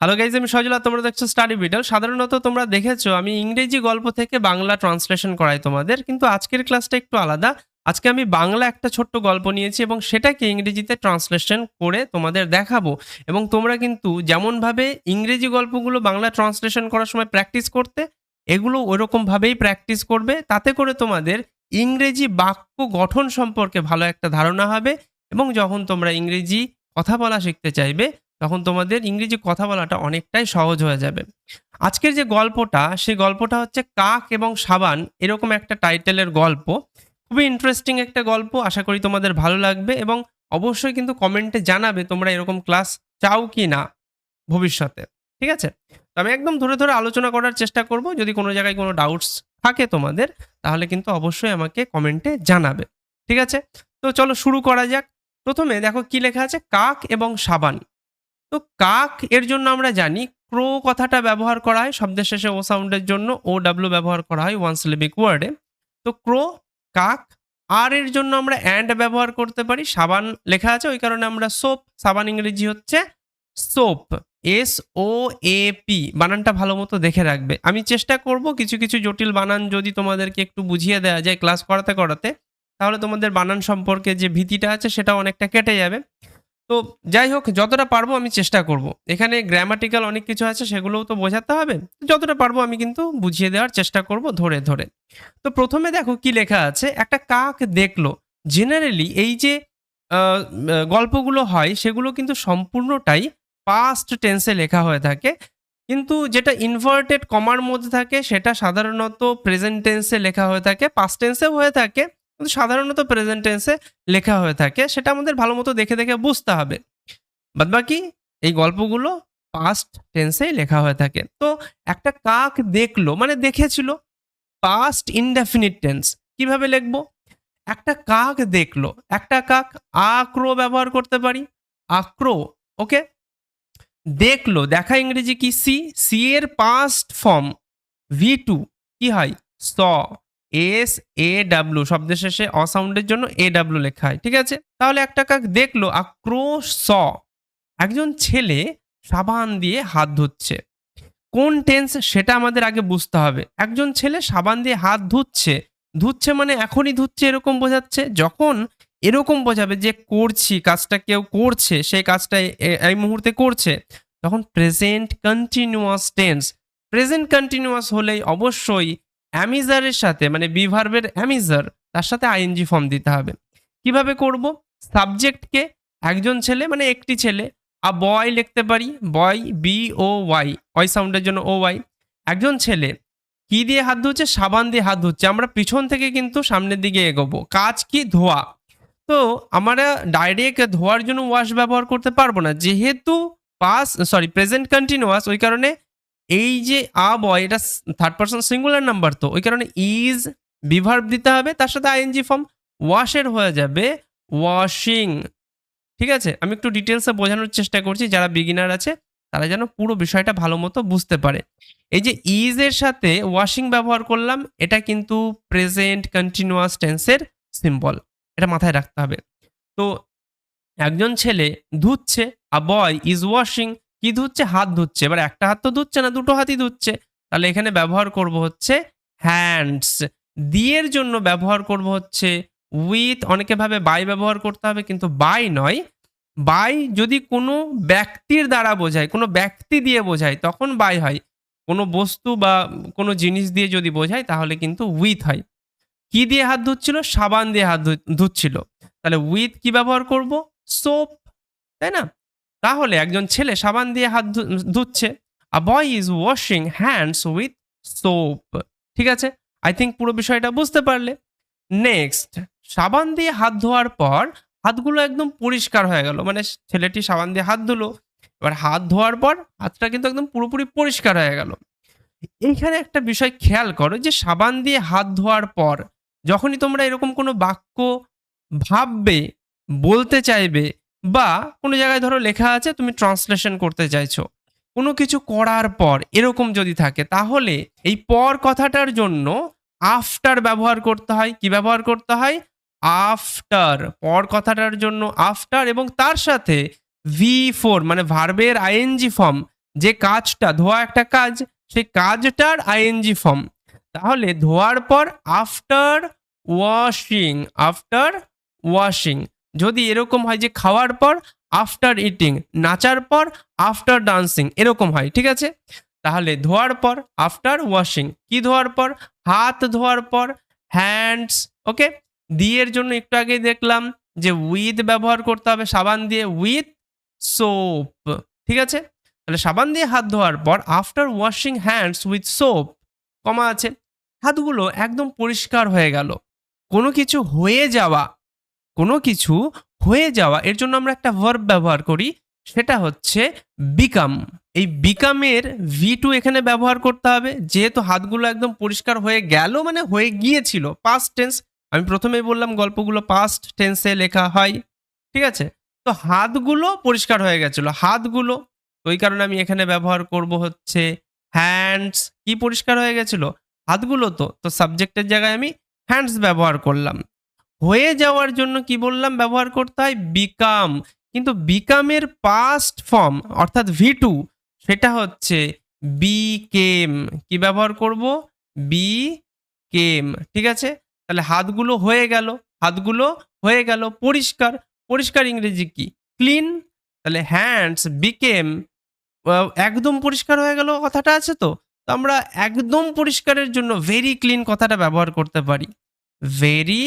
Hello guys, আমি সজল আর তোমরা দেখছো স্টাডি বিটল। সাধারণত তোমরা দেখেছো আমি ইংরেজি গল্প থেকে বাংলা ট্রান্সলেশন করাই তোমাদের, কিন্তু আজকের ক্লাসটা একটু আলাদা। আজকে আমি বাংলা একটা ছোট্ট গল্প নিয়েছি এবং সেটাকে ইংরেজিতে ট্রান্সলেশন করে তোমাদের দেখাবো। এবং তোমরা কিন্তু যেমনভাবে ইংরেজি গল্পগুলো বাংলা ট্রান্সলেশন করার সময় প্র্যাকটিস করতে, এগুলো ওইরকমভাবেই প্র্যাকটিস করবে। তাতে করে তোমাদের ইংরেজি বাক্য গঠন সম্পর্কে ভালো একটা ধারণা হবে এবং যখন তোমরা ইংরেজি কথা বলা শিখতে চাইবে তখন তোমাদের ইংরেজি কথা বলাটা অনেকটাই সহজ হয়ে যাবে। আজকের যে গল্পটা, সেই গল্পটা হচ্ছে কাক এবং সাবান, এরকম একটা টাইটেলের গল্প। খুবই ইন্টারেস্টিং একটা গল্প, আশা করি তোমাদের ভালো লাগবে এবং অবশ্যই কিন্তু কমেন্টে জানাবে তোমরা এরকম ক্লাস চাও কি না ভবিষ্যতে। ঠিক আছে? তো আমি একদম ধরে ধরে আলোচনা করার চেষ্টা করব। যদি কোনো জায়গায় কোনো ডাউটস থাকে তোমাদের, তাহলে কিন্তু অবশ্যই আমাকে কমেন্টে জানাবে। ঠিক আছে? তো চলো শুরু করা যাক। প্রথমে দেখো কি লেখা আছে, কাক এবং সাবান। তো কাক এর জন্য আমরা জানি ক্রো কথাটা ব্যবহার করা হয় শব্দের শেষে ও সাউন্ডের জন্য, ও ডাব্লিউ ব্যবহার করা হয় ওয়ান সিলেবিক ওয়ার্ডে। তো ক্রো, কাক। আর এর জন্য আমরা অ্যান্ড ব্যবহার করতে পারি। সাবান লেখা আছে ওই কারণে আমরা সোপ, সাবান ইংরেজি হচ্ছে সোপ, SOAP। বানানটা ভালো মতো দেখে রাখবে। আমি চেষ্টা করব কিছু কিছু জটিল বানান যদি তোমাদেরকে একটু বুঝিয়ে দেওয়া যায় ক্লাস করাতে করাতে, তাহলে তোমাদের বানান সম্পর্কে যে ভীতিটা আছে সেটা অনেকটা কেটে যাবে। তো যাই হোক, যতটা পারবো আমি চেষ্টা করব। এখানে গ্রামাটিক্যাল অনেক কিছু আছে, সেগুলোও তো বোঝাতে হবে। যতটা পারবো আমি কিন্তু বুঝিয়ে দেওয়ার চেষ্টা করব ধরে ধরে। তো প্রথমে দেখো কি লেখা আছে, একটা কাক দেখলো। জেনারেলি এই যে গল্পগুলো হয় সেগুলো কিন্তু সম্পূর্ণটাই পাস্ট টেন্সে লেখা হয়ে থাকে, কিন্তু যেটা ইনভার্টেড কমার মধ্যে থাকে সেটা সাধারণত প্রেজেন্ট টেন্সে লেখা হয়ে থাকে, পাস্ট টেন্সেও হয়ে থাকে, কিন্তু সাধারণত প্রেজেন্ট টেন্সে লেখা হয়ে থাকে। সেটা আমাদের ভালো মতো দেখে দেখে বুঝতে হবে। বাদবাকি এই গল্পগুলো পাস্ট টেন্সেই লেখা হয়ে থাকে। তো একটা কাক দেখলো মানে দেখেছিল, পাস্ট ইনডেফিনিট টেন্স। কিভাবে লিখবো? একটা কাক দেখলো, একটা কাক আক্রো ব্যবহার করতে পারি, আক্রো। ওকে, দেখলো, দেখা ইংরেজি কি সি, সি এর পাস্ট ফর্ম V2 কি হয় স, SAW শব্দের শেষে অসাউন্ডের জন্য AW লেখা হয়। ঠিক আছে? তাহলে একটা কাক দেখলো আক্রোশ স। একজন ছেলে সাবান দিয়ে হাত ধুচ্ছে। কোন টেন্স সেটা আমাদের আগে বুঝতে হবে। একজন ছেলে সাবান দিয়ে হাত ধুচ্ছে, ধুচ্ছে মানে এখনই ধুচ্ছে এরকম বোঝাচ্ছে। যখন এরকম বোঝাবে যে করছি, কাজটা কেউ করছে, সেই কাজটা এই মুহূর্তে করছে, তখন present continuous tense. Present continuous হলেই অবশ্যই অ্যামিজারের সাথে মানে বি ভার্বের অ্যামিজার, তার সাথে আইএনজি ফর্ম দিতে হবে। কিভাবে করব? সাবজেক্টকে একজন ছেলে মানে একটি ছেলে, বয় লিখতে পারি, বয় BOY, ওয়াই সাউন্ডের জন্য OY। একজন ছেলে কি দিয়ে হাত ধুচ্ছে? সাবান দিয়ে হাত ধুচ্ছে। আমরা পিছন থেকে কিন্তু সামনের দিকে এগোবো। কাজ কি? ধোয়া। তো আমরা ডাইরেক্ট ধোয়ার জন্য ওয়াশ ব্যবহার করতে পারবো না, যেহেতু প্রেজেন্ট কন্টিনিউয়াস। ওই কারণে এই যে বয়, এটা থার্ড পারসন সিঙ্গুলার নাম্বার, তো ওই কারণে ইজ বিভার্ব দিতে হবে, তার সাথে আইএনজি ফর্ম। ওয়াশের হয়ে যাবে ওয়াশিং। ঠিক আছে? আমি একটু ডিটেলসে বোঝানোর চেষ্টা করছি, যারা বিগিনার আছে তারা যেন পুরো বিষয়টা ভালো মতো বুঝতে পারে। এই যে ইজ এর সাথে ওয়াশিং ব্যবহার করলাম, এটা কিন্তু প্রেজেন্ট কন্টিনিউয়াস টেন্সের সিম্বল। এটা মাথায় রাখতে হবে। তো একজন ছেলে ধুচ্ছে, বয় ইজ ওয়াশিং। কি ধুচ্ছে? হাত ধুচ্ছে। এবার একটা হাত তো ধুচ্ছে না, দুটো হাতই ধুচ্ছে। তাহলে এখানে ব্যবহার করব হচ্ছে হ্যান্ডস। দিয়ের জন্য ব্যবহার করব হচ্ছে উইথ। অনেকে ভাবে বাই ব্যবহার করতে হবে, কিন্তু বাই নয়। বাই যদি কোনো ব্যক্তির দ্বারা বোঝায়, কোনো ব্যক্তি দিয়ে বোঝায়, তখন বাই হয়। কোনো বস্তু বা কোনো জিনিস দিয়ে যদি বোঝায় তাহলে কিন্তু উইথ হয়। কি দিয়ে হাত ধুচ্ছিল? সাবান দিয়ে হাত ধুচ্ছিল। তাহলে উইথ কি ব্যবহার করব? সোপ। তাই না? তাহলে একজন ছেলে সাবান দিয়ে হাত ধুচ্ছে। Boy is washing hands with soap. ঠিক আছে? আই থিঙ্ক পুরো বিষয়টা বুঝতে পারলে। নেক্সট, সাবান দিয়ে হাত ধোয়ার পর হাতগুলো একদম পরিষ্কার হয়ে গেল। মানে ছেলেটি সাবান দিয়ে হাত ধুলো। এবার হাত ধোয়ার পর হাতটা কিন্তু একদম পুরোপুরি পরিষ্কার হয়ে গেল। এইখানে একটা বিষয় খেয়াল করো যে সাবান দিয়ে হাত ধোয়ার পর যখনই তোমরা এরকম কোনো বাক্য ভাববে, বলতে চাইবে, বা কোনো জায়গায় ধরো লেখা আছে তুমি ট্রান্সলেশন করতে চাইছো, কোনো কিছু করার পর এরকম যদি থাকে, তাহলে এই পর কথাটার জন্য আফটার ব্যবহার করতে হয়। কি ব্যবহার করতে হয়? আফটার। পর কথাটার জন্য আফটার, এবং তার সাথে V4 মানে ভার্বের আইএনজি ফর্ম যে কাজটা, ধোয়া একটা কাজ, সেই কাজটার আইএনজি ফর্ম। তাহলে ধোয়ার পর আফটার ওয়াশিং, আফটার ওয়াশিং। যদি এরকম হয় যে খাওয়ার পর আফটার ইটিং, নাচার পর আফটার ডান্সিং, এরকম হয়, ঠিক আছে? তাহলে ধোয়ার পর আফটার ওয়াশিং, কি ধোয়ার পর? হাত ধোয়ার পর, হ্যান্ডস। ওকে, দিয়ের জন্য একটু আগেই দেখলাম যে উইথ ব্যবহার করতে হবে, সাবান দিয়ে উইথ সোপ, ঠিক আছে? তাহলে সাবান দিয়ে হাত ধোয়ার পর after washing hands with soap, comma আছে। হাতগুলো একদম পরিষ্কার হয়ে গেল। কোনো কিছু হয়ে যাওয়া, কোনো কিছু হয়ে যাওয়া, এর জন্য আমরা একটা ভার্ব ব্যবহার করি, সেটা হচ্ছে বিকাম। এই বিকামের V2 এখানে ব্যবহার করতে হবে, যেহেতু হাতগুলো একদম পরিষ্কার হয়ে গেল মানে হয়ে গিয়েছিল, পাস্ট টেন্স। আমি প্রথমেই বললাম গল্পগুলো পাস্ট টেন্সে লেখা হয়, ঠিক আছে? তো হাতগুলো পরিষ্কার হয়ে গেছিল, হাতগুলো, তো ওই কারণে আমি এখানে ব্যবহার করব হচ্ছে হ্যান্ডস। কি পরিষ্কার হয়ে গেছিল? হাতগুলো। তো সাবজেক্টের জায়গায় আমি হ্যান্ডস ব্যবহার করলাম। হয়ে যাওয়ার জন্য কি বললাম ব্যবহার করতে হয়? বিকাম। কিন্তু বিকামের পাস্ট ফর্ম অর্থাৎ V2 সেটা হচ্ছে বিকেম। কি ব্যবহার করব? বিকেম, ঠিক আছে? তাহলে হাতগুলো হয়ে গেল, হাতগুলো হয়ে গেল পরিষ্কার। পরিষ্কার ইংরেজি কি? ক্লিন। তাহলে হ্যান্ডস বিকেম, একদম পরিষ্কার হয়ে গেল কথাটা আছে তো? তো আমরা একদম পরিষ্কারের জন্য ভেরি ক্লিন কথাটা ব্যবহার করতে পারি। Very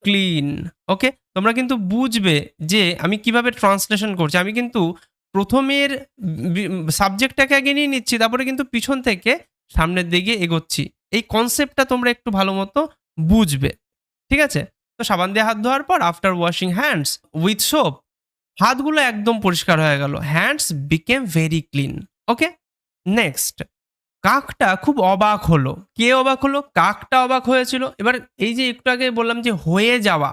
clean. ওকে, তোমরা কিন্তু বুঝবে যে আমি কিভাবে ট্রান্সলেশন করছি। আমি কিন্তু প্রথমের সাবজেক্টটাকে আগে নিয়ে নিচ্ছি, তারপরে কিন্তু পিছন থেকে সামনের দিকে এগোচ্ছি। এই কনসেপ্টটা তোমরা একটু ভালো মতো বুঝবে, ঠিক আছে? তো সাবান দিয়ে হাত ধোয়ার পর after washing hands with soap, হাতগুলো একদম পরিষ্কার হয়ে গেল, হ্যান্ডস বিকেম ভেরি ক্লিন। ওকে, নেক্সট, কাকটা খুব অবাক হলো। কে অবাক হলো? কাকটা অবাক হয়েছিল। এবার এই যে একটু আগে বললাম যে হয়ে যাওয়া,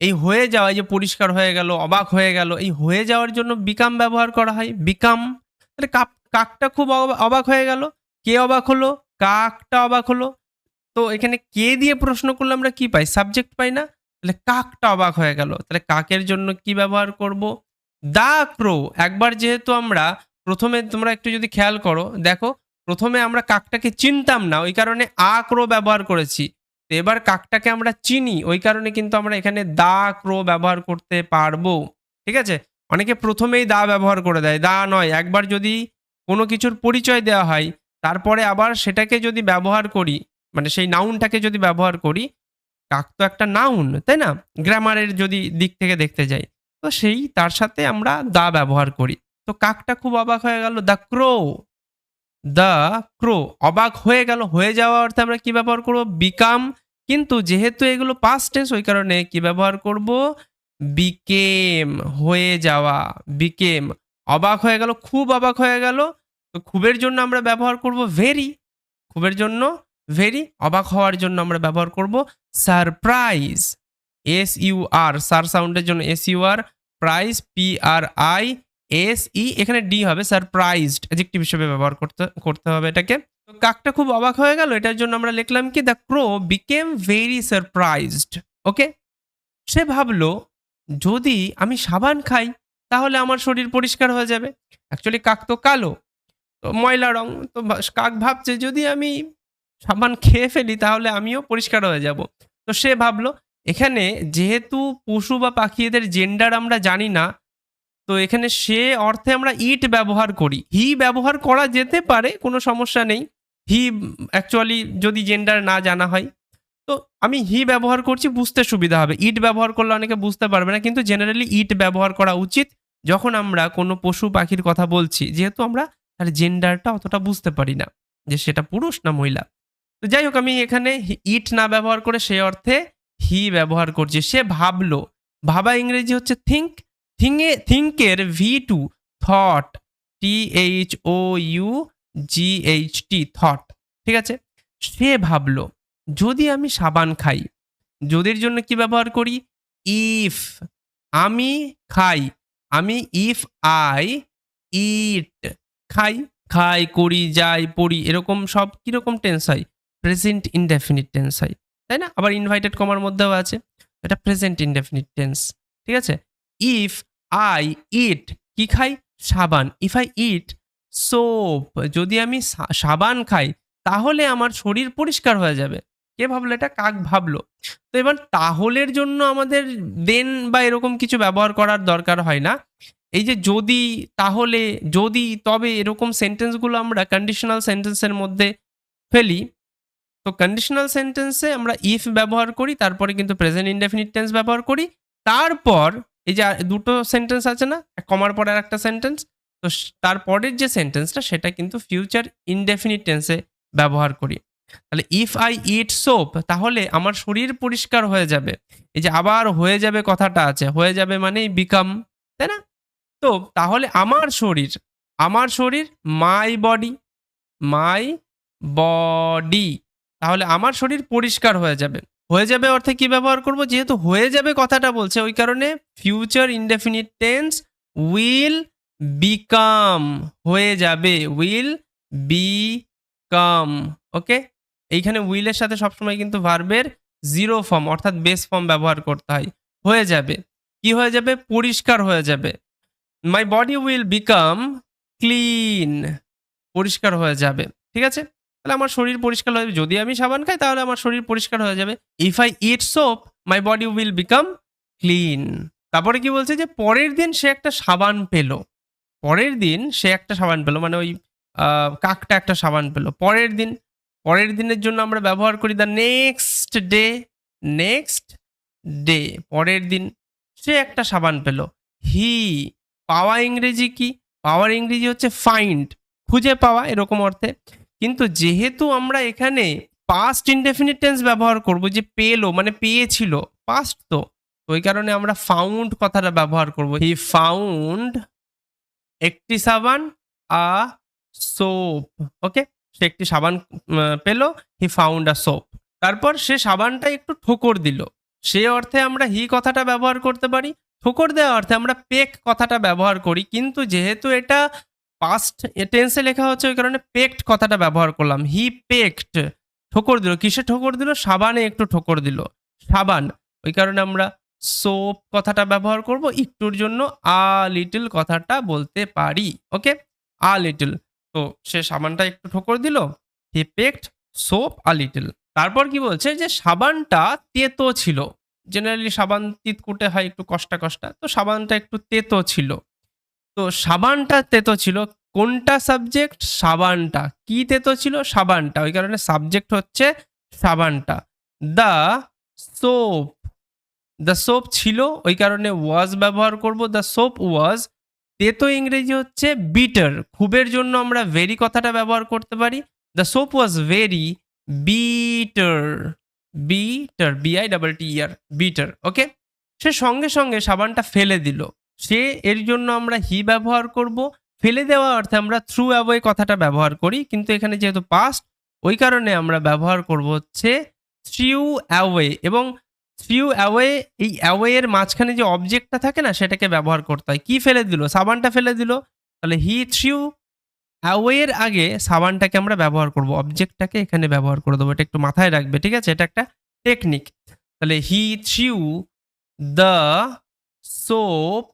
এই হয়ে যাওয়া, এই যে পরিষ্কার হয়ে গেল, অবাক হয়ে গেল, এই হয়ে যাওয়ার জন্য বিকাম ব্যবহার করা হয়, বিকাম। তাহলে কাকটা খুব অবাক হয়ে গেল। কে অবাক হলো? কাকটা অবাক হলো। তো এখানে কে দিয়ে প্রশ্ন করলে আমরা কি পাই? সাবজেক্ট পাই না? তাহলে কাকটা অবাক হয়ে গেল। তাহলে কাকের জন্য কি ব্যবহার করব? দা ক্রো। একবার যেহেতু আমরা প্রথমে, তোমরা একটু যদি খেয়াল করো, দেখো প্রথমে আমরা কাকটাকে চিনতাম না, ওই কারণে আ ক্রো ব্যবহার করেছি। তো এবার কাকটাকে আমরা চিনি, ওই কারণে কিন্তু আমরা এখানে দা ক্রো ব্যবহার করতে পারবো, ঠিক আছে? অনেকে প্রথমেই দা ব্যবহার করে দেয়, দা নয়। একবার যদি কোনো কিছুর পরিচয় দেওয়া হয়, তারপরে আবার সেটাকে যদি ব্যবহার করি, মানে সেই নাউনটাকে যদি ব্যবহার করি, কাক তো একটা নাউন, তাই না? গ্রামারের যদি দিক থেকে দেখতে যাই, তো সেই তার সাথে আমরা দা ব্যবহার করি। তো কাকটা খুব অবাক হয়ে গেল, দ্য ক্রো। দ্য ক্রো অবাক হয়ে গেল, হয়ে যাওয়া অর্থে আমরা কি ব্যবহার করব? বিকাম। কিন্তু যেহেতু এগুলো পাস্ট টেন্স, ওই কারণে কি ব্যবহার করব? বিকেম, হয়ে যাওয়া, বিকেম। অবাক হয়ে গেল, খুব অবাক হয়ে গেল। তো খুবের জন্য আমরা ব্যবহার করব ভেরি। খুবের জন্য ভেরি। অবাক হওয়ার জন্য আমরা ব্যবহার করব সারপ্রাইজ, SUR, সার সাউন্ডের জন্য SUR, প্রাইজ PRISE, এখানে ডি হবে, সারপ্রাইজড অ্যাডজেক্টিভ হিসেবে ব্যবহার করতে হবে এটাকে। তো কাকটা খুব অবাক হয়ে গেল, এটার জন্য আমরা লিখলাম কি? The crow became very surprised. Okay, সে ভাবলো যদি আমি সাবান খাই তাহলে আমার শরীর পরিষ্কার হয়ে যাবে। অ্যাকচুয়ালি কাক তো কালো, তো ময়লা রং। তো কাক ভাবছে যদি আমি সাবান খেয়ে ফেলি তাহলে আমিও পরিষ্কার হয়ে যাব। তো সে ভাবলো, এখানে যেহেতু পশু বা পাখি এদের জেন্ডার আমরা জানি না, তো এখানে সে অর্থে আমরা ইট ব্যবহার করি। হি ব্যবহার করা যেতে পারে, কোনো সমস্যা নেই। হি অ্যাকচুয়ালি যদি জেন্ডার না জানা হয়, তো আমি হি ব্যবহার করছি, বুঝতে সুবিধা হবে। ইট ব্যবহার করলে অনেকে বুঝতে পারবে না, কিন্তু জেনারেলি ইট ব্যবহার করা উচিত যখন আমরা কোনো পশু পাখির কথা বলছি, যেহেতু আমরা তার জেন্ডারটা অতটা বুঝতে পারি না যে সেটা পুরুষ না মহিলা। তো যাই হোক, আমি এখানে ইট না ব্যবহার করে সে অর্থে হি ব্যবহার করছি। সে ভাবলো, ভাবা ইংরেজি হচ্ছে থিঙ্ক। থিঙ্কের V2 থট, THOUGHT, থট, ঠিক আছে? সে ভাবলো যদি আমি সাবান খাই, যদির জন্য কি ব্যবহার করি? ইফ। আমি খাই, আমি ইফ আই ইট, খাই, খাই, করি, যাই, পড়ি, এরকম সব কিরকম টেন্স হয়? প্রেজেন্ট ইনডেফিনিট টেন্স হয়, তাই না? আবার ইনভাইটেড কমার মধ্যেও আছে, এটা প্রেজেন্ট ইনডেফিনিট টেন্স, ঠিক আছে? ইফ আই ইট, কি খাই? সাবান। ইফ আই ইট সোপ, যদি আমি সাবান খাই তাহলে আমার শরীর পরিষ্কার হয়ে যাবে। কে ভাবলো এটা? কাক ভাবলো। তো এবার তাহলের জন্য আমাদের দেন বা এরকম কিছু ব্যবহার করার দরকার হয় না। এই যে যদি, তাহলে, যদি, তবে এরকম সেন্টেন্সগুলো আমরা কন্ডিশনাল সেন্টেন্সের মধ্যে ফেলি। তো কন্ডিশনাল সেন্টেন্সে আমরা ইফ ব্যবহার করি, তারপরে কিন্তু প্রেজেন্ট ইনডেফিনিট টেন্স ব্যবহার করি। তারপর এই যে দুটো সেন্টেন্স আছে না? কমার পরে আরেকটা সেন্টেন্স। তো তারপরের যে সেন্টেন্সটা সেটা কিন্তু ফিউচার ইনডেফিনিট টেন্সে ব্যবহার করি। তাহলে ইফ আই ইট সোপ, তাহলে আমার শরীর পরিষ্কার হয়ে যাবে। এই যে আবার হয়ে যাবে কথাটা আছে। হয়ে যাবে মানেই বিকাম, তাই না? তো তাহলে আমার শরীর মাই বডি, মাই বডি, তাহলে আমার শরীর পরিষ্কার হয়ে যাবে। হয়ে যাবে অর্থে কি ব্যবহার করব? যেহেতু হয়ে যাবে কথাটা বলছে, ওই কারণে future indefinite tense will become, হয়ে যাবে, উইল বিকাম। ওকে, এইখানে উইলের সাথে সবসময় কিন্তু ভার্বের জিরো ফর্ম অর্থাৎ বেস ফর্ম ব্যবহার করতে হয়। হয়ে যাবে, কি হয়ে যাবে? পরিষ্কার হয়ে যাবে। My body will become clean, পরিষ্কার হয়ে যাবে। ঠিক আছে? তাহলে আমার শরীর পরিষ্কার হয়ে যাবে। যদি আমি সাবান খাই তাহলে আমার শরীর পরিষ্কার হয়ে যাবে। If I eat soap my body will become clean. তারপরে কি বলছে? যে পরের দিন সে একটা সাবান পেল। পরের দিন সে একটা সাবান পেল, মানে ওই কাকটা একটা সাবান পেল। পরের দিন, পরের দিনের জন্য আমরা ব্যবহার করি the next day, next day, পরের দিন সে একটা সাবান পেল। হি, পাওয়া ইংরেজি কি? পাওয়ার ইংরেজি হচ্ছে ফাইন্ড, খুঁজে পাওয়া এরকম অর্থে। কিন্তু যেহেতু আমরা এখানে পাস্ট ইনডেফিনিট টেন্স ব্যবহার করব, যে পেলো মানে পেয়েছিল, পাস্ট তো, ওই কারণে আমরা ফাউন্ড কথাটা ব্যবহার করব। হি ফাউন্ড একটি সাবান, আ সোপ। ওকে, সে একটি সাবান পেল, হি ফাউন্ড আ সোপ। তারপর সে সাবানটা একটু ঠোকর দিল, সে অর্থে আমরা হি কথাটা ব্যবহার করতে পারি। ঠোকর দেওয়া অর্থে আমরা পেক কথাটা ব্যবহার করি, কিন্তু যেহেতু এটা পাস্ট টেন্সে লেখা হচ্ছে ওই কারণে পেকড কথাটা ব্যবহার করলাম। হি পেকড, ঠোকর দিল। কিসে ঠোকর দিল? সাবানে একটু ঠোকর দিল, সাবান। ওই কারণে আমরা সোপ কথাটা ব্যবহার করব। একটুর জন্য আ লিটল কথাটা বলতে পারি। ওকে, আ লিটল। তো সে সাবানটা একটু ঠোকর দিল, হি পেকড সোপ আ লিটল। তারপর কি বলছে? যে সাবানটা তেতো ছিল। জেনারেলি সাবান তিতকুটে হয়, একটু কষ্টা কষ্টা, তো সাবানটা একটু তেতো ছিল। তো সাবানটা তেতো ছিল, কোনটা সাবজেক্ট? সাবানটা। কি তেতো ছিল? সাবানটা। ওই কারণে সাবজেক্ট হচ্ছে সাবানটা। দ্য সোপ, দ্য সোপ ছিল, ওই কারণে ওয়াজ ব্যবহার করব। দ্য সোপ ওয়াজ। তেতো ইংরেজি হচ্ছে বিটার, খুবের জন্য আমরা ভেরি কথাটা ব্যবহার করতে পারি। The soap was very bitter, bitter, বিআই ডাবল টি আর, বিটার। ওকে, সে সঙ্গে সঙ্গে সাবানটা ফেলে দিল, সে এর জন্য আমরা হি ব্যবহার করব। ফেলে দেওয়া অর্থে আমরা থ্রু অ্যাওয়ে কথাটা ব্যবহার করি, কিন্তু এখানে যেহেতু পাস্ট ওই কারণে আমরা ব্যবহার করব হচ্ছে থ্রিউ অ্যাওয়ে। এবং থ্রিউ অ্যাওয়ে, এই অ্যাওয়ে এর মাঝখানে যে অবজেক্টটা থাকে না সেটাকে ব্যবহার করতে হয়। কি ফেলে দিল? সাবানটা ফেলে দিল, তাহলে হি থ্রিউ অ্যাওয়ে এর আগে সাবানটাকে আমরা ব্যবহার করব, অবজেক্টটাকে এখানে ব্যবহার করে দেবো। এটা একটু মাথায় রাখবে, ঠিক আছে? এটা একটা টেকনিক। তাহলে হি থ্রিউ দ্য সোপ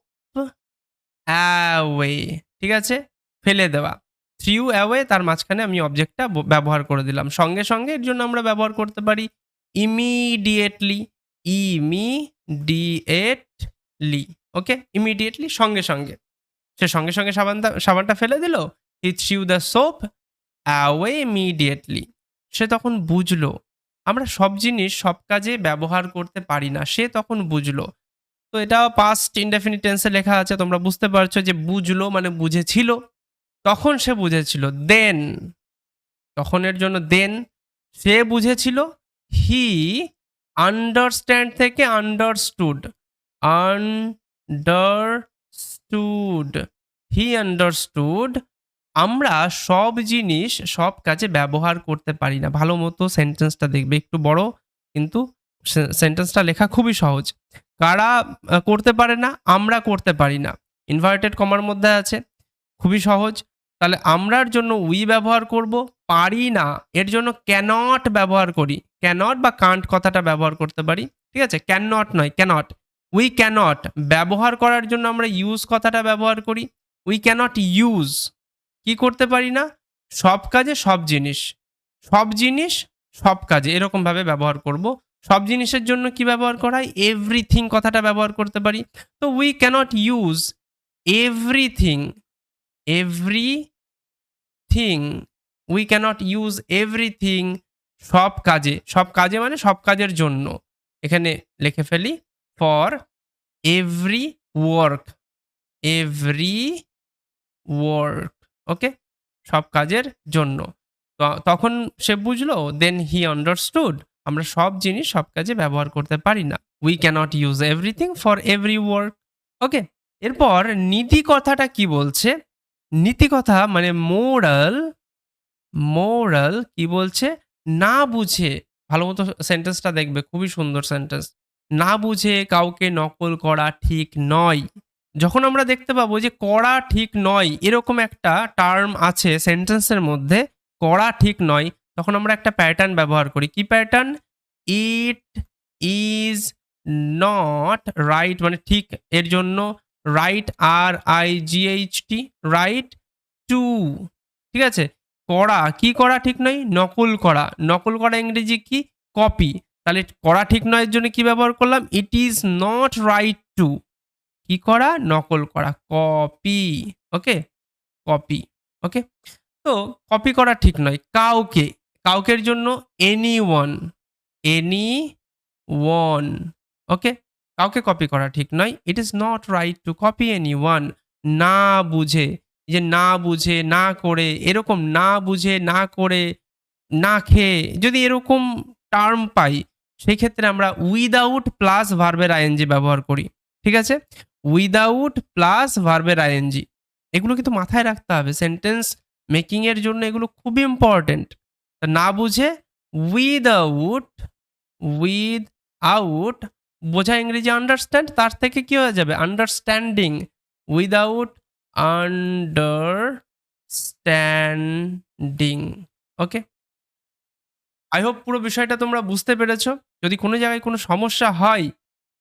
অ্যাওয়ে, ঠিক আছে? ফেলে দেওয়া, থ্রিউ অ্যাওয়ে, তার মাঝখানে আমি অবজেক্টটা ব্যবহার করে দিলাম। সঙ্গে সঙ্গে এর জন্য আমরা ব্যবহার করতে পারি ইমিডিয়েটলি, ইমিডিয়েটলি। ওকে, ইমিডিয়েটলি, সঙ্গে সঙ্গে। সে সঙ্গে সঙ্গে সাবানটা ফেলে দিল, he threw the soap away immediately. সে তখন বুঝলো। আমরা সব জিনিস সব কাজে ব্যবহার করতে পারি না, সে তখন বুঝলো। তো এটা পাস্ট ইনডেফিনিট টেন্সে লেখা আছে, তোমরা বুঝতে পারছো যে বুঝলো মানে বুঝেছিল, তখন সে বুঝেছিল। দেন, তখনের জন্য দেন, সে বুঝেছিল। হি আন্ডারস্ট্যান্ড থেকে আন্ডারস্টুড, আন্ডারস্টুড, হি আন্ডারস্টুড। আমরা সব জিনিস সব কাজে ব্যবহার করতে পারি না। ভালো মতো সেন্টেন্সটা দেখবে, একটু বড়, কিন্তু সেন্টেন্সটা লেখা খুবই সহজ। কারা করতে পারে না? আমরা করতে পারি না, ইনভার্টেড কমার মধ্যে আছে, খুবই সহজ। তাহলে আমরার জন্য উই ব্যবহার করব, পারি না এর জন্য ক্যানট ব্যবহার করি। ক্যানট বা কান্ট কথাটা ব্যবহার করতে পারি, ঠিক আছে? ক্যান নট নয়, ক্যানট। উই ক্যানট ব্যবহার করার জন্য আমরা ইউজ কথাটা ব্যবহার করি। উই ক্যানট ইউজ, কি করতে পারি না? সব কাজে সব জিনিস। সব জিনিস সব কাজে এরকমভাবে ব্যবহার করব। সব জিনিসের জন্য কি ব্যবহার করা হয়? এভরিথিং কথাটা ব্যবহার করতে পারি। তো we cannot use everything, everything, we cannot use everything সব কাজে। সব কাজে মানে সব কাজের জন্য। এখানে লিখে ফেলি for every work, every work, okay? সব কাজের জন্য। তখন সে বুঝলো, দেন হি আন্ডারস্টুড আমরা সব জিনিস সব কাজে ব্যবহার করতে পারি না। We cannot use everything for every work, okay? এরপর নীতি কথাটা কি বলছে? নীতি কথা মানে মোরাল, মোরাল কি বলছে? না বুঝে, ভালো মতো সেন্টেন্সটা দেখবে, খুবই সুন্দর সেন্টেন্স। না বুঝে কাউকে নকল করা ঠিক নয়। যখন আমরা দেখতে পাবো যে করা ঠিক নয় এরকম একটা টার্ম আছে সেন্টেন্সের মধ্যে, করা ঠিক নয়, তখন আমরা একটা প্যাটার্ন ব্যবহার করি। কি pattern? It is not right মানে ঠিক এর জন্য রাইট, RIGHT, রাইট টু, ঠিক আছে? করা, কি করা ঠিক নয়? নকল করা। নকল করা ইংরেজি কি? কপি। তাহলে করা ঠিক নয় এর জন্য কি ব্যবহার করলাম? It is not right two, কি করা? নকল করা। কপি, ওকে? কপি, ওকে? তো কপি করা ঠিক নয়। কাউকে, কাউকের জন্য এনিওয়ান, এনিওয়ান, ওকে? কাউকে কপি করা ঠিক নয়। It is not right two copy anyone. না বুঝে, এই যে না বুঝে, না করে, এরকম না বুঝে, না করে, না খেয়ে যদি এরকম টার্ম পাই, সেক্ষেত্রে আমরা উইদাউট প্লাস ভার্বের আইএনজি ব্যবহার করি। ঠিক আছে? উইদাউট প্লাস ভার্বের আইএনজি। এগুলো কিন্তু মাথায় রাখতে হবে। সেন্টেন্স মেকিং এর জন্য এগুলো খুবই ইম্পোর্টেন্ট। না বুঝে উইদাউট, উইথআউট বোঝা ইংরেজি আন্ডারস্ট্যান্ড, তার থেকে কি হয়ে যাবে? Understanding. Without understanding, okay? I hope পুরো বিষয়টা তোমরা বুঝতে পেরেছো। যদি কোনো জায়গায় কোনো সমস্যা হয়,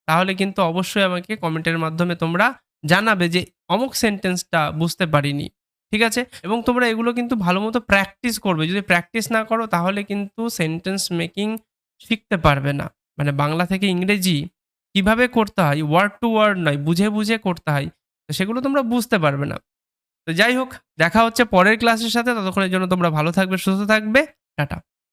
তাহলে কিন্তু অবশ্যই আমাকে কমেন্টের মাধ্যমে তোমরা জানাবে যে অমুক সেন্টেন্সটা বুঝতে পারিনি। ঠিক আছে? এবং তোমরা এগুলো কিন্তু ভালোমতো প্র্যাকটিস করবে। যদি প্র্যাকটিস না করো তাহলে কিন্তু সেন্টেন্স মেকিং শিখতে পারবে না। মানে বাংলা থেকে ইংরেজি কিভাবে করতে হয়, ওয়ার্ড টু ওয়ার্ড নয়, বুঝে, বুঝে করতে হয়। তো সেগুলো তোমরা বুঝতে পারবে না। তো যাই হোক, দেখা হচ্ছে পরের ক্লাসের সাথে। ততক্ষণের জন্য তোমরা ভালো থাকবে, সুস্থ থাকবে। টাটা।